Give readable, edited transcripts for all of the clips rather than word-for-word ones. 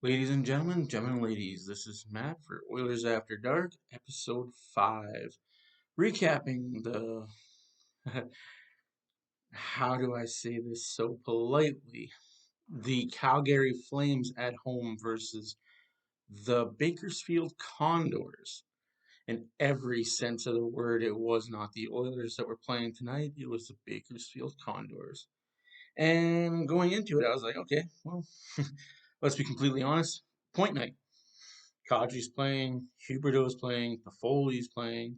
Ladies and gentlemen and ladies, this is Matt for Oilers After Dark, episode 5. Recapping the, how do I say this so politely? The Calgary Flames at home versus the Bakersfield Condors. In every sense of the word, it was not the Oilers that were playing tonight, it was the Bakersfield Condors. And going into it, I was like, okay, well, let's be completely honest. Point night. Kadri's playing, Huberdeau's playing, Foley's playing,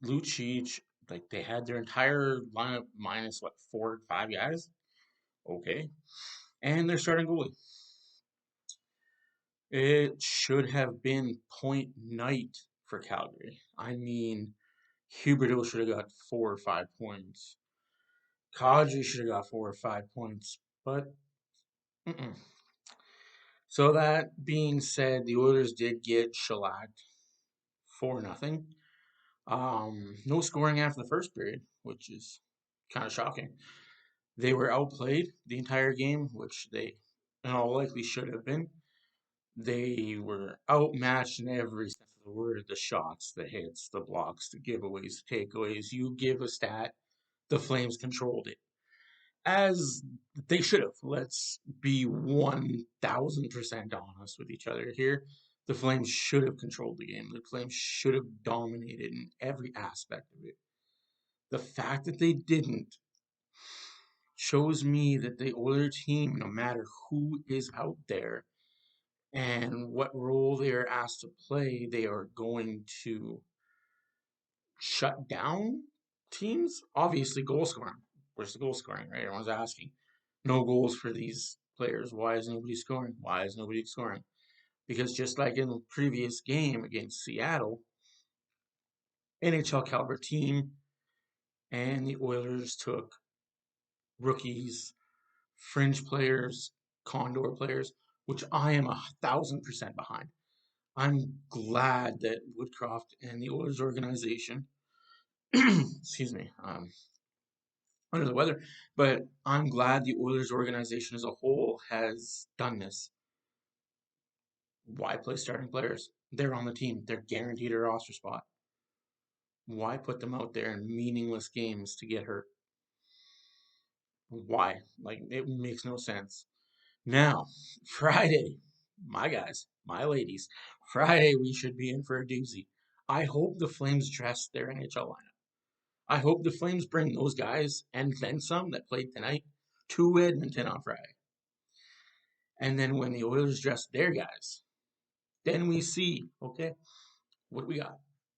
Lucic. Like they had their entire lineup minus what 4 or 5 guys. Okay, and they're starting goalie. It should have been point night for Calgary. I mean, Huberdeau should have got 4 or 5 points. Kadri should have got 4 or 5 points, but mm-mm. So that being said, the Oilers did get shellacked 4-0. No scoring after the first period, which is kind of shocking. They were outplayed the entire game, which they in all likely should have been. They were outmatched in every sense of the word: the shots, the hits, the blocks, the giveaways, the takeaways. You give a stat, the Flames controlled it. As they should have. Let's be 1000% honest with each other here. The Flames should have controlled the game. The Flames should have dominated in every aspect of it. The fact that they didn't shows me that the Oilers team, no matter who is out there and what role they are asked to play, they are going to shut down teams. Obviously, goal scoring. Where's the goal scoring, right? Everyone's asking. No goals for these players. Why is nobody scoring? Why is nobody scoring? Because just like in the previous game against Seattle, NHL caliber team and the Oilers took rookies, fringe players, Condor players, which I am 1000% behind. I'm glad that Woodcroft and the Oilers organization, excuse me, under the weather, but I'm glad the Oilers organization as a whole has done this. Why play starting players? They're on the team. They're guaranteed a roster spot. Why put them out there in meaningless games to get hurt? Why? Like, it makes no sense. Now, Friday, my guys, my ladies, Friday we should be in for a doozy. I hope the Flames dress their NHL lineup. I hope the Flames bring those guys and then some that played tonight to Edmonton on Friday. And then when the Oilers dress their guys, then we see, okay, what we got.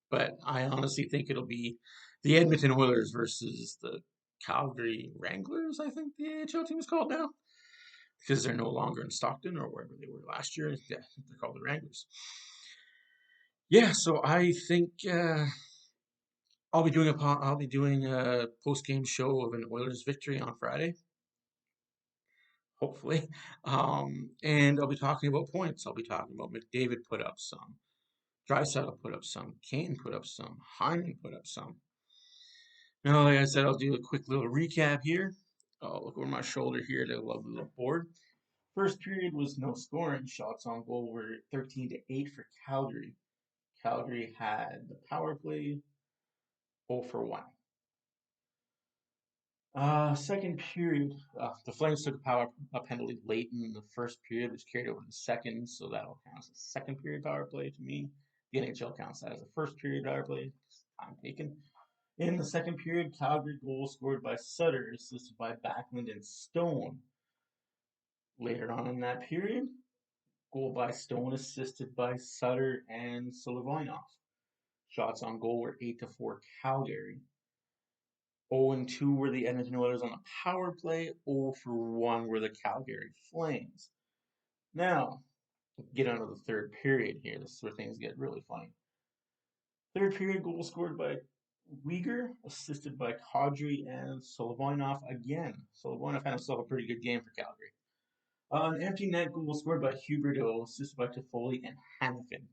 But I honestly think it'll be the Edmonton Oilers versus the Calgary Wranglers, I think the AHL team is called now, because they're no longer in Stockton or wherever they were last year. Yeah, I think they're called the Wranglers. Yeah, so I think I'll be doing a post game show of an Oilers victory on Friday, hopefully. And I'll be talking about points. I'll be talking about McDavid put up some, Draisaitl put up some, Kane put up some, Hyman put up some. Now, like I said, I'll do a quick little recap here. I'll look over my shoulder here to a lovely little board. First period was no scoring. Shots on goal were 13-8 for Calgary. Calgary had the power play 0 for 1. Second period, the Flames took a penalty late in the first period, which carried over to the second, so that'll count as a second period power play to me. The NHL counts that as a first period power play. Time taken. In the second period, Calgary goal scored by Sutter, assisted by Backlund and Stone. Later on in that period, goal by Stone, assisted by Sutter and Solovyinov. Shots on goal were 8-4 Calgary. 0-2 were the Edmonton Oilers on the power play. 0 for 1 were the Calgary Flames. Now, get on to the third period here. This is where things get really funny. Third period goal scored by Uyghur, assisted by Kadri and Solovyinov again. Solovyinov had himself a pretty good game for Calgary. An empty net goal scored by Huberdeau, assisted by Foley and Hanifin.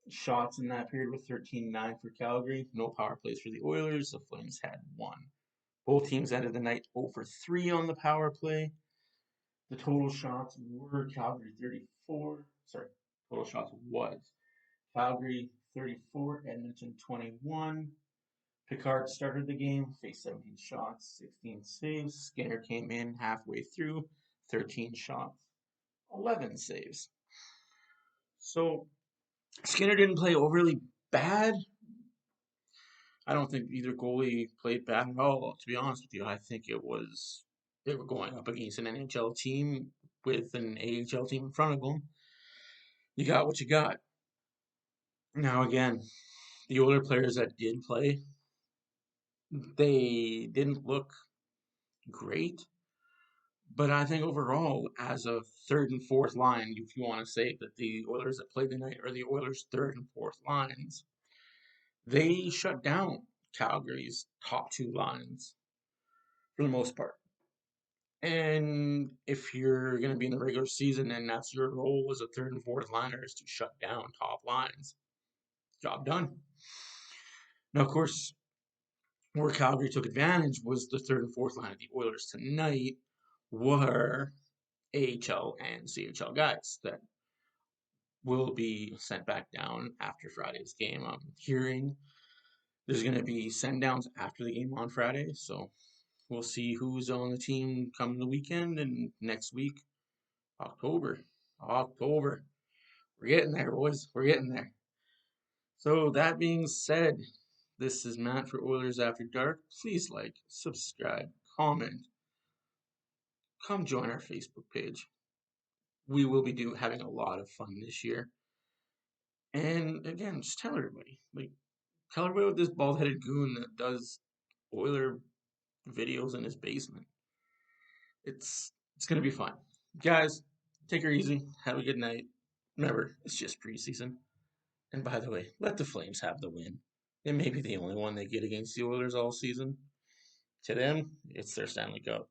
Shots in that period were 13-9 for Calgary. No power plays for the Oilers. The Flames had one. Both teams ended the night 0 for 3 on the power play. The total shots were Calgary 34. Sorry, total shots was Calgary 34, Edmonton 21. Picard started the game, faced 17 shots, 16 saves. Skinner came in halfway through, 13 shots, 11 saves. So Skinner didn't play overly bad. I don't think either goalie played bad at all, to be honest with you. I think they were going up against an NHL team with an AHL team in front of them. You got what you got. Now, again, the older players that did play, they didn't look great. But I think overall, as a third and fourth line, if you want to say that the Oilers that played tonight are the Oilers' third and fourth lines, they shut down Calgary's top two lines for the most part. And if you're going to be in the regular season and that's your role as a third and fourth liner is to shut down top lines, job done. Now, of course, where Calgary took advantage was the third and fourth line of the Oilers tonight were AHL and CHL guys that will be sent back down after Friday's game. I'm hearing there's going to be send downs after the game on Friday, so we'll see who's on the team come the weekend and next week. October. October. We're getting there, boys. We're getting there. So, that being said, this is Matt for Oilers After Dark. Please like, subscribe, comment. Come join our Facebook page. We will be having a lot of fun this year. And again, just tell everybody. Tell everybody with this bald headed goon that does Oiler videos in his basement. It's gonna be fun. Guys, take her easy. Have a good night. Remember, it's just preseason. And by the way, let the Flames have the win. It may be the only one they get against the Oilers all season. To them, it's their Stanley Cup.